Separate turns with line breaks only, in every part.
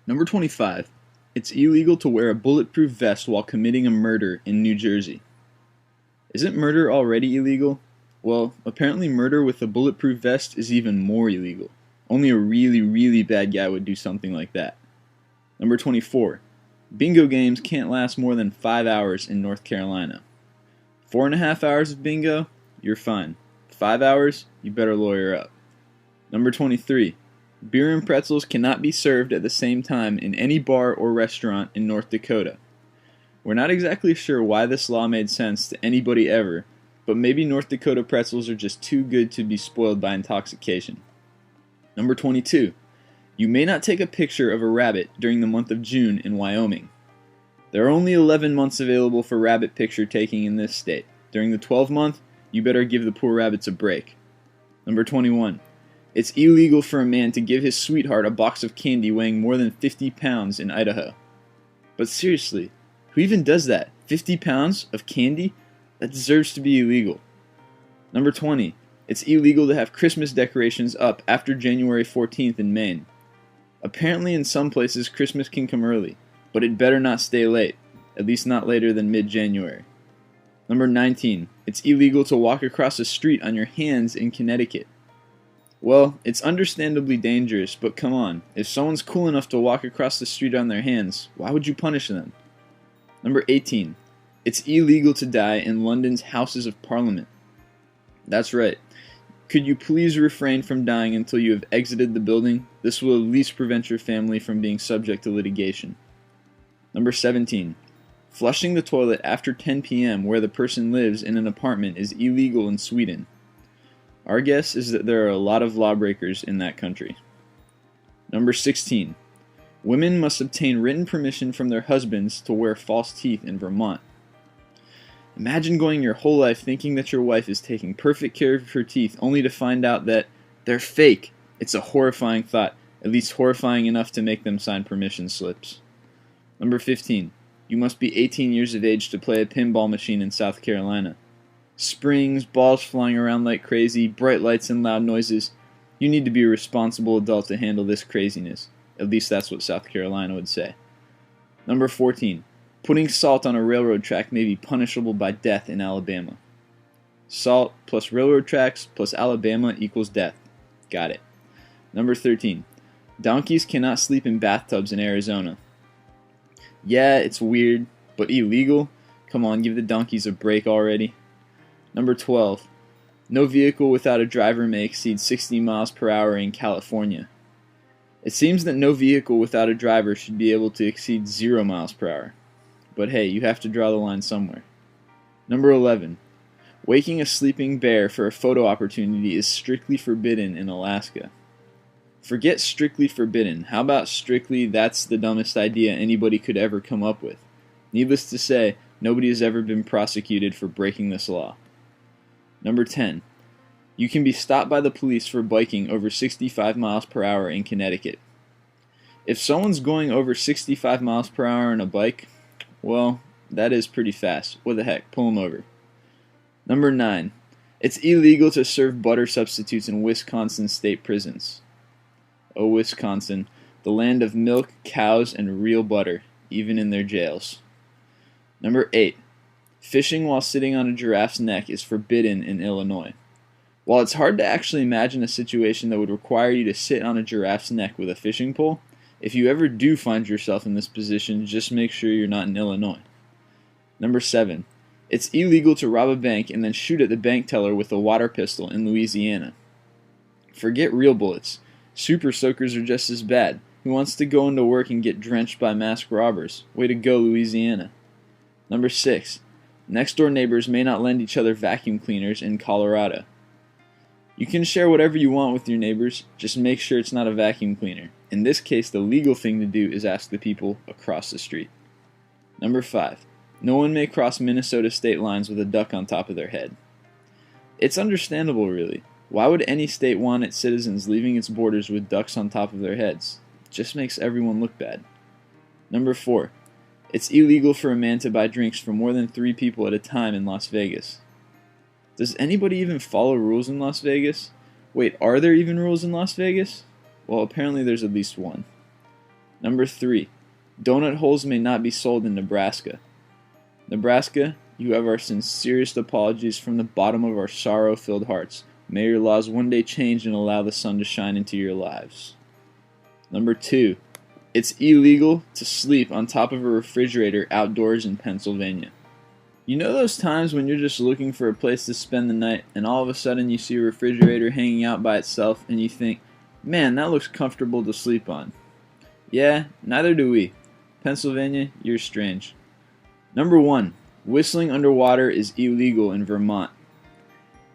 Number 25. It's illegal to wear a bulletproof vest while committing a murder in New Jersey. Isn't murder already illegal? Well, apparently murder with a bulletproof vest is even more illegal. Only a really, really bad guy would do something like that. Number 24. Bingo games can't last more than 5 hours in North Carolina. 4.5 hours of bingo? You're fine. 5 hours? You better lawyer up. Number 23. Beer and pretzels cannot be served at the same time in any bar or restaurant in North Dakota. We're not exactly sure why this law made sense to anybody ever, but maybe North Dakota pretzels are just too good to be spoiled by intoxication. Number 22. You may not take a picture of a rabbit during the month of June in Wyoming. There are only 11 months available for rabbit picture taking in this state. During the 12th month, you better give the poor rabbits a break. Number 21. It's illegal for a man to give his sweetheart a box of candy weighing more than 50 pounds in Idaho. But seriously, who even does that? 50 pounds of candy? That deserves to be illegal. Number 20. It's illegal to have Christmas decorations up after January 14th in Maine. Apparently in some places Christmas can come early, but it better not stay late, at least not later than mid-January. Number 19. It's illegal to walk across a street on your hands in Connecticut. Well, it's understandably dangerous, but come on, if someone's cool enough to walk across the street on their hands, why would you punish them? Number 18. It's illegal to die in London's Houses of Parliament. That's right. Could you please refrain from dying until you have exited the building? This will at least prevent your family from being subject to litigation. Number 17. Flushing the toilet after 10 p.m. where the person lives in an apartment is illegal in Sweden. Our guess is that there are a lot of lawbreakers in that country. Number 16. Women must obtain written permission from their husbands to wear false teeth in Vermont. Imagine going your whole life thinking that your wife is taking perfect care of her teeth only to find out that they're fake. It's a horrifying thought, at least horrifying enough to make them sign permission slips. Number 15. You must be 18 years of age to play a pinball machine in South Carolina. Springs, balls flying around like crazy, bright lights and loud noises. You need to be a responsible adult to handle this craziness. At least that's what South Carolina would say. Number 14. Putting salt on a railroad track may be punishable by death in Alabama. Salt plus railroad tracks plus Alabama equals death. Got it. Number 13. Donkeys cannot sleep in bathtubs in Arizona. Yeah, it's weird, but illegal? Come on, give the donkeys a break already. Number 12. No vehicle without a driver may exceed 60 miles per hour in California. It seems that no vehicle without a driver should be able to exceed 0 miles per hour. But hey, you have to draw the line somewhere. Number 11. Waking a sleeping bear for a photo opportunity is strictly forbidden in Alaska. Forget strictly forbidden. How about strictly that's the dumbest idea anybody could ever come up with? Needless to say, nobody has ever been prosecuted for breaking this law. Number 10. You can be stopped by the police for biking over 65 miles per hour in Connecticut. If someone's going over 65 miles per hour on a bike, well, that is pretty fast. What the heck, pull them over. Number 9. It's illegal to serve butter substitutes in Wisconsin state prisons. Oh, Wisconsin, the land of milk, cows, and real butter, even in their jails. Number 8. Fishing while sitting on a giraffe's neck is forbidden in Illinois. While it's hard to actually imagine a situation that would require you to sit on a giraffe's neck with a fishing pole, if you ever do find yourself in this position, just make sure you're not in Illinois. Number 7. It's illegal to rob a bank and then shoot at the bank teller with a water pistol in Louisiana. Forget real bullets. Super soakers are just as bad. Who wants to go into work and get drenched by masked robbers? Way to go, Louisiana. Number 6. Next-door neighbors may not lend each other vacuum cleaners in Colorado. You can share whatever you want with your neighbors, just make sure it's not a vacuum cleaner. In this case, the legal thing to do is ask the people across the street. Number 5. No one may cross Minnesota state lines with a duck on top of their head. It's understandable, really. Why would any state want its citizens leaving its borders with ducks on top of their heads? It just makes everyone look bad. Number 4. It's illegal for a man to buy drinks for more than 3 people at a time in Las Vegas. Does anybody even follow rules in Las Vegas? Wait, are there even rules in Las Vegas? Well, apparently there's at least one. Number 3. Donut holes may not be sold in Nebraska. Nebraska, you have our sincerest apologies from the bottom of our sorrow-filled hearts. May your laws one day change and allow the sun to shine into your lives. Number 2. It's illegal to sleep on top of a refrigerator outdoors in Pennsylvania. You know those times when you're just looking for a place to spend the night and all of a sudden you see a refrigerator hanging out by itself and you think, man, that looks comfortable to sleep on. Yeah, neither do we. Pennsylvania, you're strange. Number 1. Whistling underwater is illegal in Vermont.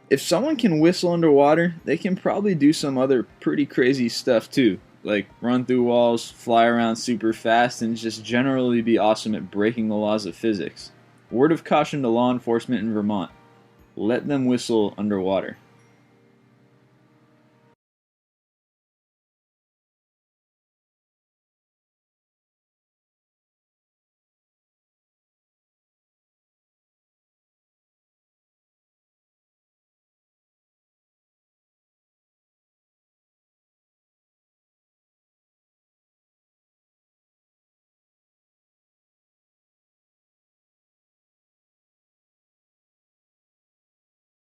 If someone can whistle underwater, they can probably do some other pretty crazy stuff too, like run through walls, fly around super fast, and just generally be awesome at breaking the laws of physics. Word of caution to law enforcement in Vermont: let them whistle underwater.